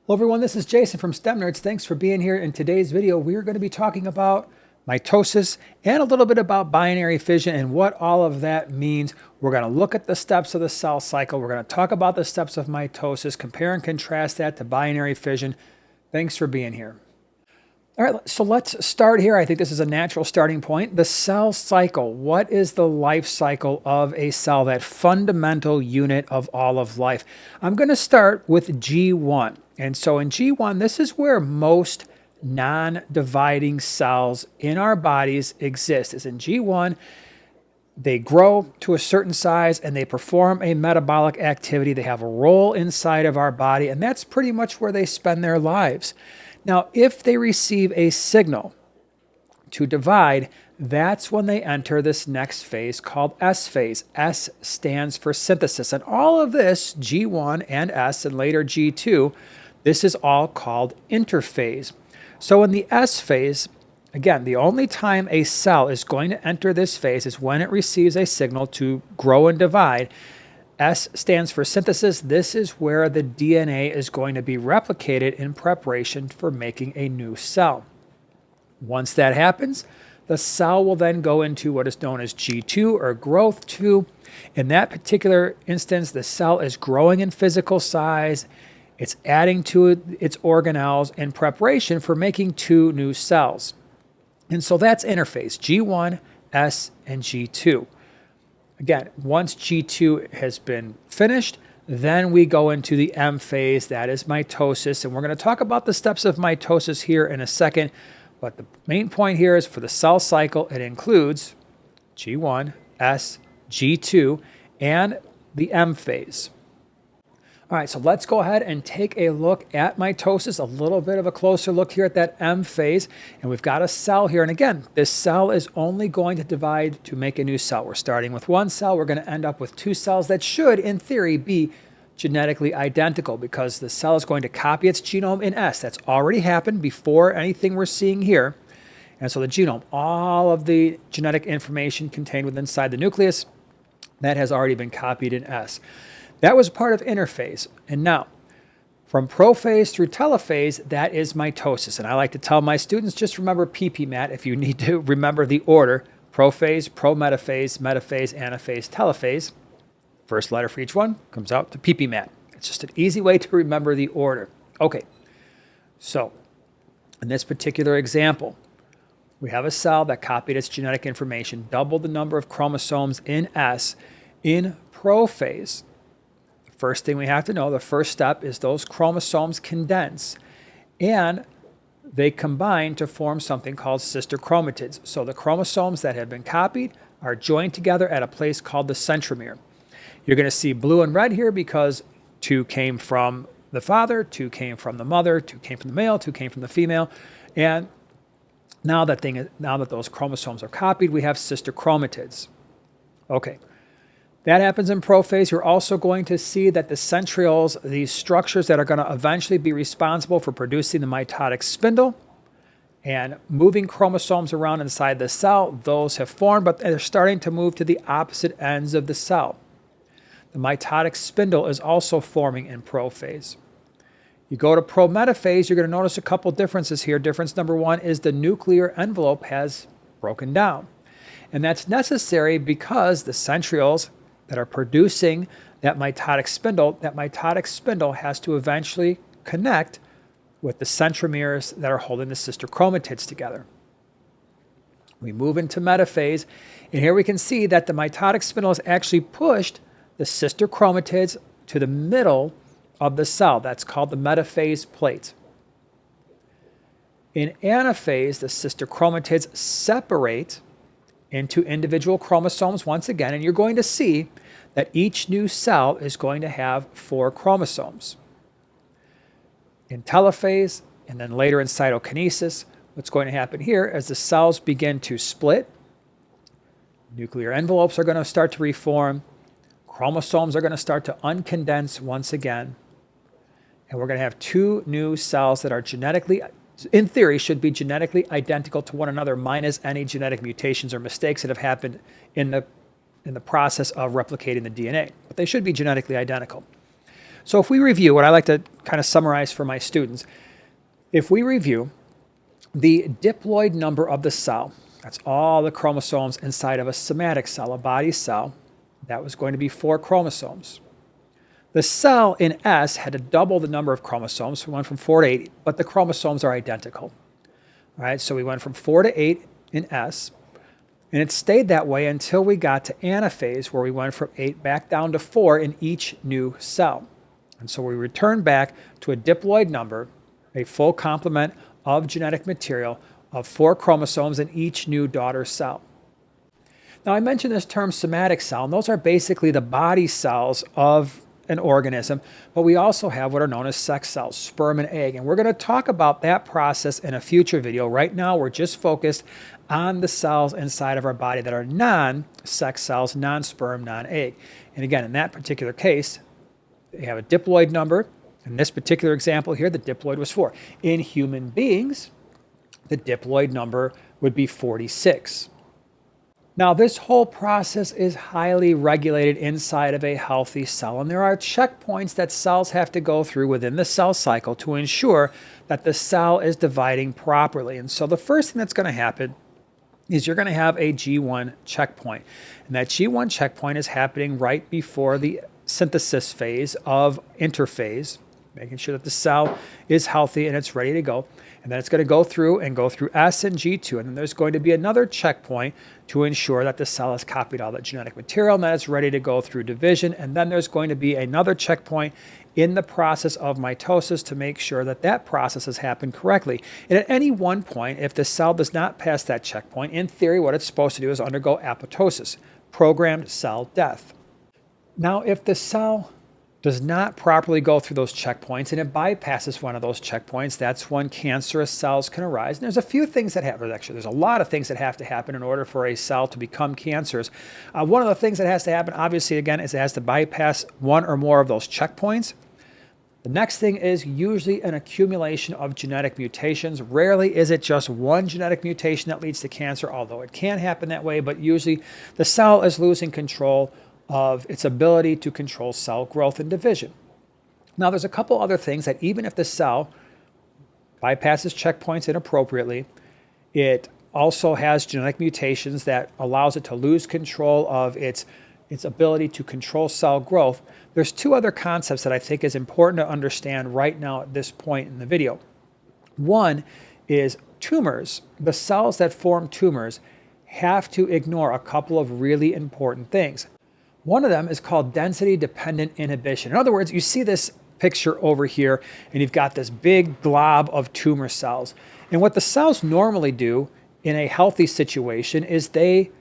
Hello everyone, this is Jason from STEM Nerds. Thanks for being here. In today's video, we are going to be talking about mitosis and a little bit about binary fission and what all of that means. We're going to look at the steps of the cell cycle. We're going to talk about the steps of mitosis, compare and contrast that to binary fission. Thanks for being here. All right, so let's start here. I think this is a natural starting point. The cell cycle. What is the life cycle of a cell, that fundamental unit of all of life? I'm going to start with G1. And so in G1, this is where most non-dividing cells in our bodies exist. Is in G1, they grow to a certain size and they perform a metabolic activity. They have a role inside of our body, and that's pretty much where they spend their lives. Now, if they receive a signal to divide, that's when they enter this next phase called S phase. S stands for synthesis. And all of this, G1 and S and later G2, this is all called interphase. So in the S phase, again, the only time a cell is going to enter this phase is when it receives a signal to grow and divide. S stands for synthesis. This is where the DNA is going to be replicated in preparation for making a new cell. Once that happens, the cell will then go into what is known as G2 or growth 2. In that particular instance, the cell is growing in physical size. It's adding to its organelles in preparation for making two new cells. And so that's interphase, G1, S, and G2. Again, once G2 has been finished, then we go into the M phase, that is mitosis. And we're going to talk about the steps of mitosis here in a second. But the main point here is for the cell cycle, it includes G1, S, G2, and the M phase. All right, so let's go ahead and take a look at mitosis, a little bit of a closer look here at that M phase. And we've got a cell here. And again, this cell is only going to divide to make a new cell. We're starting with one cell. We're going to end up with two cells that should, in theory, be genetically identical because the cell is going to copy its genome in S. That's already happened before anything we're seeing here. And so the genome, all of the genetic information contained within inside the nucleus, that has already been copied in S. That was part of interphase. And now, from prophase through telophase, that is mitosis. And I like to tell my students, just remember PPMAT if you need to remember the order. Prophase, prometaphase, metaphase, anaphase, telophase. First letter for each one comes out to PPMAT. It's just an easy way to remember the order. Okay, so in this particular example, we have a cell that copied its genetic information, doubled the number of chromosomes in S in prophase. First thing we have to know, the first step is those chromosomes condense and they combine to form something called sister chromatids. So the chromosomes that have been copied are joined together at a place called the centromere. You're going to see blue and red here because two came from the father, two came from the mother, two came from the male, two came from the female. And now that those chromosomes are copied, we have sister chromatids. Okay. That happens in prophase. You're also going to see that the centrioles, these structures that are going to eventually be responsible for producing the mitotic spindle and moving chromosomes around inside the cell, those have formed, but they're starting to move to the opposite ends of the cell. The mitotic spindle is also forming in prophase. You go to prometaphase, you're going to notice a couple differences here. Difference number one is the nuclear envelope has broken down. And that's necessary because the centrioles that are producing that mitotic spindle has to eventually connect with the centromeres that are holding the sister chromatids together. We move into metaphase, and here we can see that the mitotic spindle has actually pushed the sister chromatids to the middle of the cell. That's called the metaphase plate. In anaphase, the sister chromatids separate into individual chromosomes once again, and you're going to see that each new cell is going to have 4 chromosomes. In telophase, and then later in cytokinesis, what's going to happen here as the cells begin to split, nuclear envelopes are going to start to reform, chromosomes are going to start to uncondense once again, and we're going to have 2 new cells that are genetically, in theory, should be genetically identical to one another, minus any genetic mutations or mistakes that have happened in the process of replicating the DNA. But they should be genetically identical. So if we review, what I like to kind of summarize for my students, if we review the diploid number of the cell, that's all the chromosomes inside of a somatic cell, a body cell, that was going to be 4 chromosomes. The cell in S had to double the number of chromosomes, so we went from 4 to 8, but the chromosomes are identical. All right, so we went from 4 to 8 in S, and it stayed that way until we got to anaphase, where we went from 8 back down to 4 in each new cell. And so we returned back to a diploid number, a full complement of genetic material of 4 chromosomes in each new daughter cell. Now, I mentioned this term somatic cell, and those are basically the body cells of an organism, but we also have what are known as sex cells, sperm and egg, and we're going to talk about that process in a future video. Right now, we're just focused on the cells inside of our body that are non-sex cells, non-sperm, non-egg. And again, in that particular case, they have a diploid number. In this particular example here, the diploid was 4. In human beings, the diploid number would be 46. Now, this whole process is highly regulated inside of a healthy cell, and there are checkpoints that cells have to go through within the cell cycle to ensure that the cell is dividing properly. And so the first thing that's going to happen is you're going to have a G1 checkpoint, and that G1 checkpoint is happening right before the synthesis phase of interphase, making sure that the cell is healthy and it's ready to go. And then it's going to go through S and G2. And then there's going to be another checkpoint to ensure that the cell has copied all that genetic material and that it's ready to go through division. And then there's going to be another checkpoint in the process of mitosis to make sure that that process has happened correctly. And at any one point, if the cell does not pass that checkpoint, in theory, what it's supposed to do is undergo apoptosis, programmed cell death. Now, if the cell does not properly go through those checkpoints and it bypasses one of those checkpoints, that's when cancerous cells can arise. And there's a few things that happen. Actually, there's a lot of things that have to happen in order for a cell to become cancerous. One of the things that has to happen, obviously, again, is it has to bypass one or more of those checkpoints. The next thing is usually an accumulation of genetic mutations. Rarely is it just one genetic mutation that leads to cancer, although it can happen that way, but usually the cell is losing control of its ability to control cell growth and division. Now, there's a couple other things that even if the cell bypasses checkpoints inappropriately, it also has genetic mutations that allows it to lose control of its ability to control cell growth. There's 2 other concepts that I think is important to understand right now at this point in the video. One is tumors. The cells that form tumors have to ignore a couple of really important things. One of them is called density-dependent inhibition. In other words, you see this picture over here, and you've got this big glob of tumor cells. And what the cells normally do in a healthy situation is they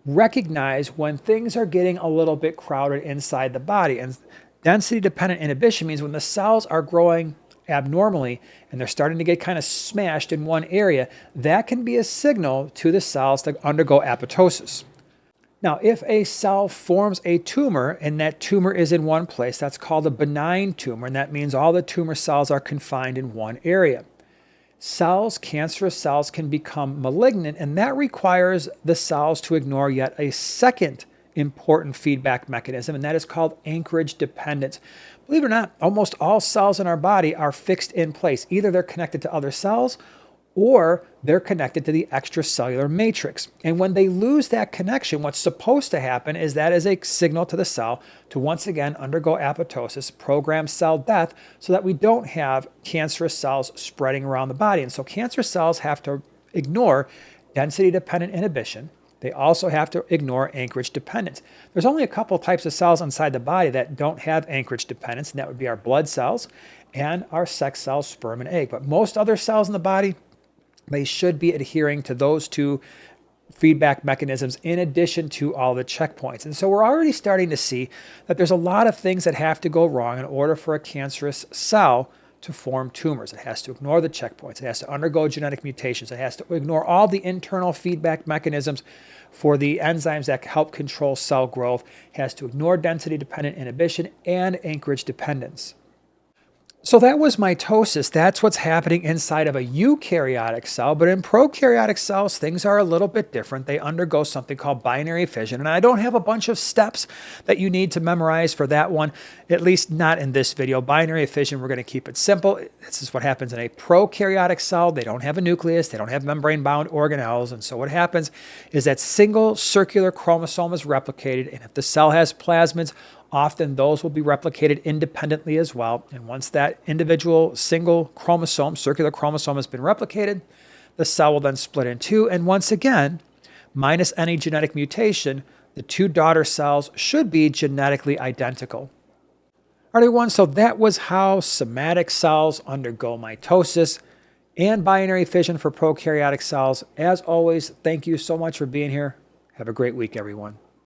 recognize when things are getting a little bit crowded inside the body. And density-dependent inhibition means when the cells are growing abnormally and they're starting to get kind of smashed in one area, that can be a signal to the cells to undergo apoptosis. Now, if a cell forms a tumor and that tumor is in one place, that's called a benign tumor, and that means all the tumor cells are confined in one area. Cancerous cells can become malignant, and that requires the cells to ignore yet a second important feedback mechanism, and that is called anchorage dependence. Believe it or not, almost all cells in our body are fixed in place. Either they're connected to other cells or they're connected to the extracellular matrix. And when they lose that connection, what's supposed to happen is that is a signal to the cell to once again undergo apoptosis, program cell death, so that we don't have cancerous cells spreading around the body. And so cancer cells have to ignore density-dependent inhibition. They also have to ignore anchorage dependence. There's only a couple types of cells inside the body that don't have anchorage dependence, and that would be our blood cells and our sex cells, sperm and egg. But most other cells in the body, they should be adhering to those 2 feedback mechanisms in addition to all the checkpoints. And so we're already starting to see that there's a lot of things that have to go wrong in order for a cancerous cell to form tumors. It has to ignore the checkpoints. It has to undergo genetic mutations. It has to ignore all the internal feedback mechanisms for the enzymes that help control cell growth. It has to ignore density-dependent inhibition and anchorage dependence. So that was mitosis. That's what's happening inside of a eukaryotic cell. But in prokaryotic cells, things are a little bit different. They undergo something called binary fission. And I don't have a bunch of steps that you need to memorize for that one, at least not in this video. Binary fission, we're going to keep it simple. This is what happens in a prokaryotic cell. They don't have a nucleus. They don't have membrane-bound organelles. And so what happens is that single circular chromosome is replicated. And if the cell has plasmids, often those will be replicated independently as well. And once that individual single chromosome, circular chromosome, has been replicated, the cell will then split in two. And once again, minus any genetic mutation, the two daughter cells should be genetically identical. All right, everyone, so that was how somatic cells undergo mitosis and binary fission for prokaryotic cells. As always, thank you so much for being here. Have a great week, everyone.